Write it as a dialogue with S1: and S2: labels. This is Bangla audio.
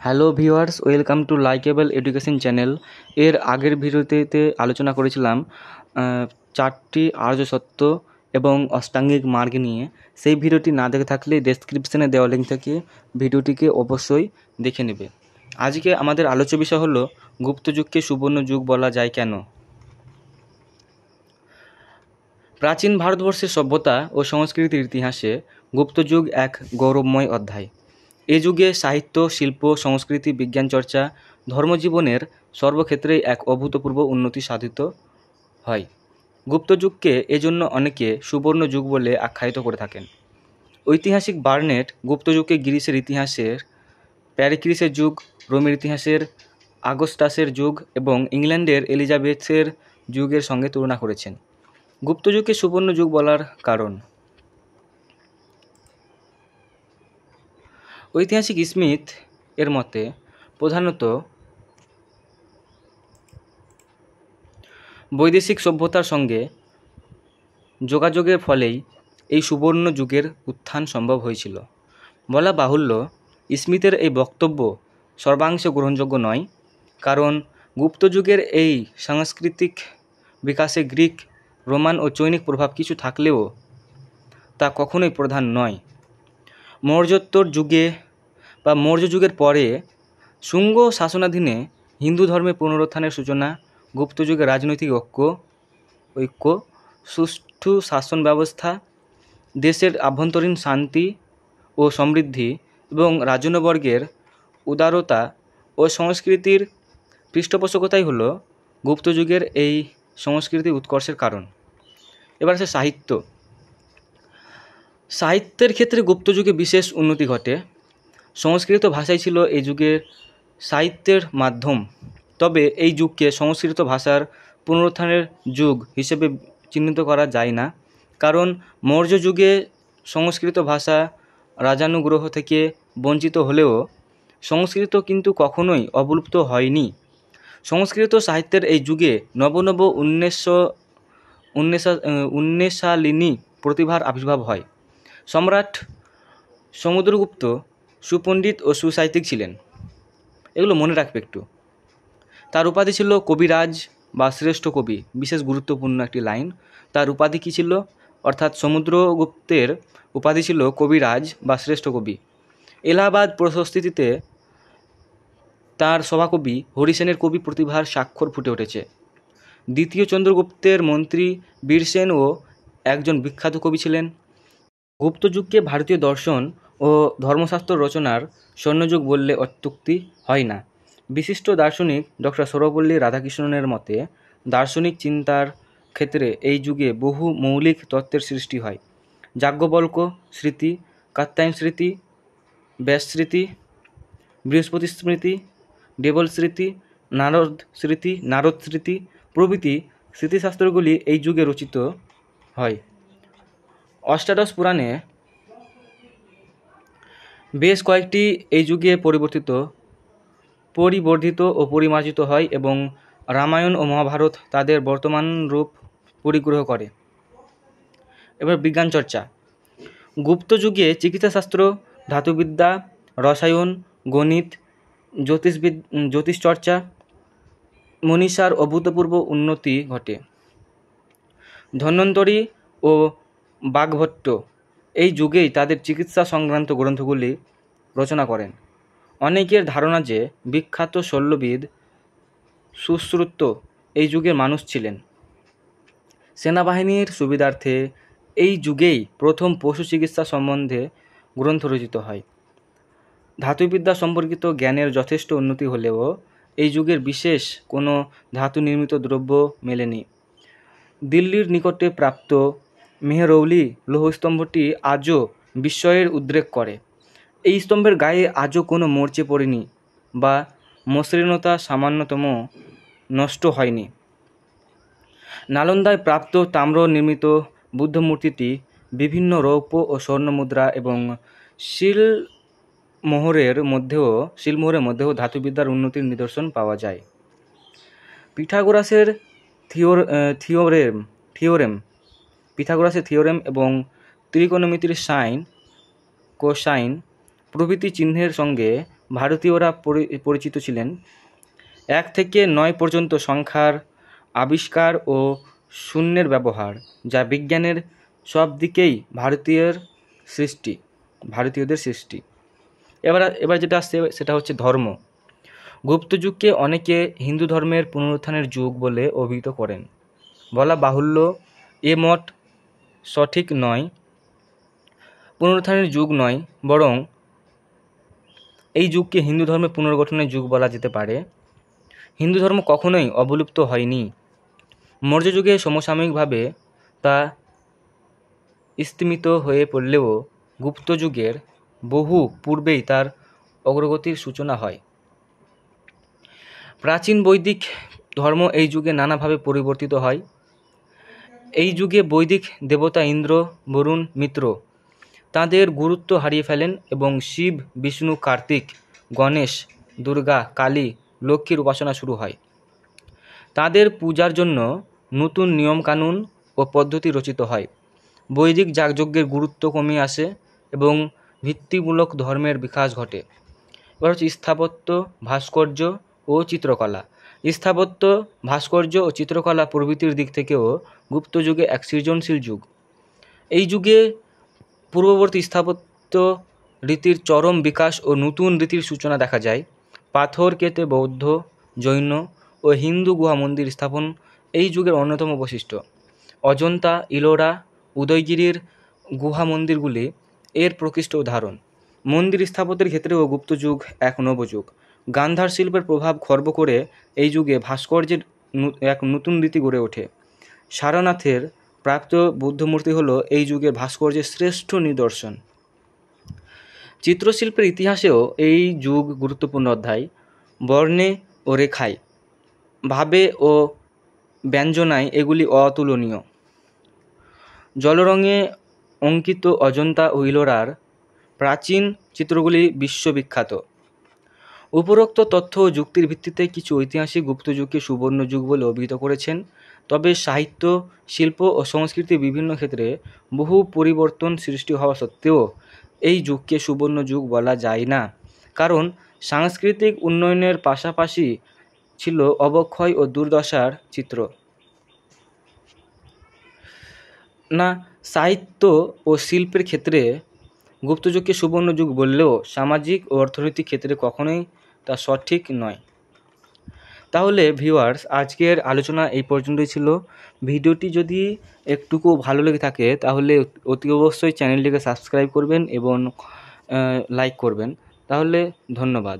S1: Hello viewers, welcome to likeable education channel. এর আগের ভিডিওতে আলোচনা করেছিলাম চারটি আর্য সত্য এবং অষ্টাঙ্গিক মার্গ নিয়ে। সেই ভিডিওটি না দেখে থাকলে ডেসক্রিপশনে দেওয়া লিঙ্ক থেকে ভিডিওটিকে অবশ্যই দেখে নেবে। আজকে আমাদের আলোচ্য বিষয় হলো গুপ্ত যুগকে সুবর্ণ যুগ বলা যায় কেন। প্রাচীন ভারতবর্ষের সভ্যতা ও সংস্কৃতির ইতিহাসে গুপ্ত যুগ এক গৌরবময় অধ্যায়। এ যুগে সাহিত্য, শিল্প, সংস্কৃতি, বিজ্ঞান চর্চা, ধর্মজীবনের সর্বক্ষেত্রেই এক অভূতপূর্ব উন্নতি সাধিত হয়। গুপ্ত যুগকে এজন্য অনেকে সুবর্ণ যুগ বলে আখ্যায়িত করে থাকেন। ঐতিহাসিক বার্নেট গুপ্ত যুগকে গ্রিসের ইতিহাসের প্যারিক্লিসের যুগ, রোমের ইতিহাসের আগস্টাসের যুগ এবং ইংল্যান্ডের এলিজাবেথের যুগের সঙ্গে তুলনা করেছেন। গুপ্ত যুগকে সুবর্ণ যুগ বলার কারণ। ঐতিহাসিক স্মিথ এর মতে প্রধানত বৈদেশিক সভ্যতার সঙ্গে যোগাযোগের ফলেই এই সুবর্ণ যুগের উত্থান সম্ভব হয়েছিল। বলা বাহুল্য, স্মিথের এই বক্তব্য সর্বাংশে গ্রহণযোগ্য নয়, কারণ গুপ্ত যুগের এই সাংস্কৃতিক বিকাশে গ্রিক, রোমান ও চৈনিক প্রভাব কিছু থাকলেও তা কখনোই প্রধান নয়। মৌর্যোত্তর যুগে বা মৌর্য যুগের পরে শুঙ্গ শাসনাধীনে হিন্দু ধর্মের পুনরুত্থানের সূচনা, গুপ্ত যুগে রাজনৈতিক ঐক্য, সুষ্ঠু শাসন ব্যবস্থা, দেশের আভ্যন্তরীণ শান্তি ও সমৃদ্ধি এবং রাজন্যবর্গের উদারতা ও সংস্কৃতির পৃষ্ঠপোষকতাই হল গুপ্ত যুগের এই সংস্কৃতির উৎকর্ষের কারণ। এবার আছে সাহিত্য। সাহিত্যের ক্ষেত্রে গুপ্ত যুগে বিশেষ উন্নতি ঘটে। সংস্কৃত ভাষাই ছিল এই যুগের সাহিত্যের মাধ্যম। তবে এই যুগকে সংস্কৃত ভাষার পুনরুত্থানের যুগ হিসেবে চিহ্নিত করা যায় না, কারণ মৌর্য যুগে সংস্কৃত ভাষা রাজানুগ্রহ থেকে বঞ্চিত হলেও সংস্কৃত কিন্তু কখনোই অবলুপ্ত হয়নি। সংস্কৃত সাহিত্যের এই যুগে নব উন্মেষালিনী প্রতিভার আবির্ভাব হয়। সম্রাট সমুদ্রগুপ্ত সুপণ্ডিত ও সুসাহিত্যিক ছিলেন, এগুলো মনে রাখবে একটু। তার উপাধি ছিল কবিরাজ বা শ্রেষ্ঠ কবি। বিশেষ গুরুত্বপূর্ণ একটি লাইন, তার উপাধি কী ছিল, অর্থাৎ সমুদ্রগুপ্তের উপাধি ছিল কবিরাজ বা শ্রেষ্ঠ কবি। এলাহাবাদ প্রশস্তিতে তার সভাকবি হরিসেনের কবি প্রতিভার স্বাক্ষর ফুটে উঠেছে। দ্বিতীয় চন্দ্রগুপ্তের মন্ত্রী বীরসেনও একজন বিখ্যাত কবি ছিলেন। গুপ্ত যুগকে ভারতীয় দর্শন ও ধর্মশাস্ত্র রচনার স্বর্ণযুগ বললে অত্যুক্তি হয় না। বিশিষ্ট দার্শনিক ডক্টর সর্বপল্লী রাধাকৃষ্ণনের মতে দার্শনিক চিন্তার ক্ষেত্রে এই যুগে বহু মৌলিক তত্ত্বের সৃষ্টি হয়। যাজ্ঞবল্ক্য স্মৃতি, কাত্যায়ন স্মৃতি, ব্যাস স্মৃতি, বৃহস্পতি স্মৃতি, দেবল স্মৃতি, নারদ স্মৃতি প্রভৃতি স্মৃতিশাস্ত্রগুলি এই যুগে রচিত হয়। অষ্টাদশ পুরাণে বেশ কয়েকটি এই যুগে পরিবর্ধিত ও পরিমার্জিত হয় এবং রামায়ণ ও মহাভারত তাদের বর্তমান রূপ পরিগ্রহ করে। এবার বিজ্ঞান চর্চা। গুপ্ত যুগে চিকিৎসাশাস্ত্র, ধাতুবিদ্যা, রসায়ন, গণিত, জ্যোতিষচর্চা, মনীষার অভূতপূর্ব উন্নতি ঘটে। ধন্বন্তরী ও বাগভট্ট এই যুগেই তাদের চিকিৎসা সংক্রান্ত গ্রন্থগুলি রচনা করেন। অনেকের ধারণা যে বিখ্যাত শল্যবিদ সুশ্রুত এই যুগের মানুষ ছিলেন। সেনাবাহিনীর সুবিধার্থে এই যুগেই প্রথম পশু চিকিৎসা সম্বন্ধে গ্রন্থ রচিত হয়। ধাতুবিদ্যা সম্পর্কিত জ্ঞানের যথেষ্ট উন্নতি হলেও এই যুগের বিশেষ কোনো ধাতু নির্মিত দ্রব্য মেলেনি। দিল্লির নিকটে প্রাপ্ত মেহরৌলি লৌহস্তম্ভটি আজও বিস্ময়ের উদ্রেক করে। এই স্তম্ভের গায়ে আজও কোনো মরচে পড়েনি বা মসৃণতা সামান্যতম নষ্ট হয়নি। নালন্দায় প্রাপ্ত তাম্র নির্মিত বুদ্ধমূর্তিটি বিভিন্ন রৌপ্য ও স্বর্ণ মুদ্রা এবং শিলমোহরের মধ্যেও ধাতুবিদ্যার উন্নতির নিদর্শন পাওয়া যায়। পিথাগোরাসের থিওরেম এবং ত্রিকোণমিতির সাইন, কোসাইন প্রভৃতি চিহ্নের সঙ্গে ভারতীয়রা পরিচিত ছিলেন। 1 থেকে 9 পর্যন্ত সংখ্যার আবিষ্কার ও শূন্যের ব্যবহার, যা বিজ্ঞানের সব দিকেই ভারতীয়দের সৃষ্টি। এবার যেটা আসছে সেটা হচ্ছে ধর্ম। গুপ্ত যুগকে অনেকে হিন্দু ধর্মের পুনরুত্থানের যুগ বলে অভিহিত করেন। বলা বাহুল্য, এ মত সঠিক নয়। পুনরুত্থানের যুগ নয়, বরং এই যুগকে হিন্দু ধর্মের পুনর্গঠনের যুগ বলা যেতে পারে। হিন্দু ধর্ম কখনোই অবলুপ্ত হয়নি। মৌর্য যুগে সমসাময়িকভাবে তা স্তিমিত হয়ে পড়লেও গুপ্ত যুগের বহু পূর্বেই তার অগ্রগতির সূচনা হয়। প্রাচীন বৈদিক ধর্ম এই যুগে নানাভাবে পরিবর্তিত হয়। এই যুগে বৈদিক দেবতা ইন্দ্র, বরুণ, মিত্র তাঁদের গুরুত্ব হারিয়ে ফেলেন এবং শিব, বিষ্ণু, কার্তিক, গণেশ, দুর্গা, কালী, লক্ষ্মীর উপাসনা শুরু হয়। তাঁদের পূজার জন্য নতুন নিয়মকানুন ও পদ্ধতি রচিত হয়। বৈদিক যাগযজ্ঞের গুরুত্ব কমে আসে এবং ভিত্তিমূলক ধর্মের বিকাশ ঘটে। এবার হচ্ছে স্থাপত্য, ভাস্কর্য ও চিত্রকলা। স্থাপত্য, ভাস্কর্য ও চিত্রকলা প্রভৃতির দিক থেকেও গুপ্ত যুগে এক সৃজনশীল যুগ। এই যুগে পূর্ববর্তী স্থাপত্য রীতির চরম বিকাশ ও নতুন রীতির সূচনা দেখা যায়। পাথর কেটে বৌদ্ধ, জৈন ও হিন্দু গুহা মন্দির স্থাপন এই যুগের অন্যতম বৈশিষ্ট্য। অজন্তা, ইলোরা, উদয়গিরির গুহা মন্দিরগুলি এর প্রকৃষ্ট উদাহরণ। মন্দির স্থাপত্যের ক্ষেত্রেও গুপ্ত যুগ এক নবযুগ। গান্ধার শিল্পের প্রভাব খর্ব করে এই যুগে ভাস্কর্যের এক নতুন রীতি গড়ে ওঠে। সারনাথের প্রাপ্ত বুদ্ধমূর্তি হল এই যুগের ভাস্কর্যের শ্রেষ্ঠ নিদর্শন। চিত্রশিল্পের ইতিহাসেও এই যুগ গুরুত্বপূর্ণ অধ্যায়। বর্ণে ও রেখায়, ভাবে ও ব্যঞ্জনায় এগুলি অতুলনীয়। জলরঙে অঙ্কিত অজন্তা ও ইলোরার প্রাচীন চিত্রগুলি বিশ্ববিখ্যাত। উপরোক্ত তথ্য ও যুক্তির ভিত্তিতে কিছু ঐতিহাসিক গুপ্ত যুগকে সুবর্ণ যুগ বলে অভিহিত করেছেন। তবে সাহিত্য, শিল্প ও সংস্কৃতির বিভিন্ন ক্ষেত্রে বহু পরিবর্তন সৃষ্টি হওয়া সত্ত্বেও এই যুগকে সুবর্ণ যুগ বলা যায় না, কারণ সাংস্কৃতিক উন্নয়নের পাশাপাশি ছিল অবক্ষয় ও দুর্দশার চিত্র। সাহিত্য ও শিল্পের ক্ষেত্রে গুপ্তযুগকে সুবর্ণ যুগ বললেও সামাজিক ও অর্থনৈতিক ক্ষেত্রে কখনোই তা সঠিক নয়। তাহলে ভিউয়ার্স, আজকের আলোচনা এই পর্যন্তই ছিল। ভিডিওটি যদি একটুকু ভালো লেগে থাকে তাহলে অতি অবশ্যই চ্যানেলটিকে সাবস্ক্রাইব করবেন এবং লাইক করবেন। তাহলে ধন্যবাদ।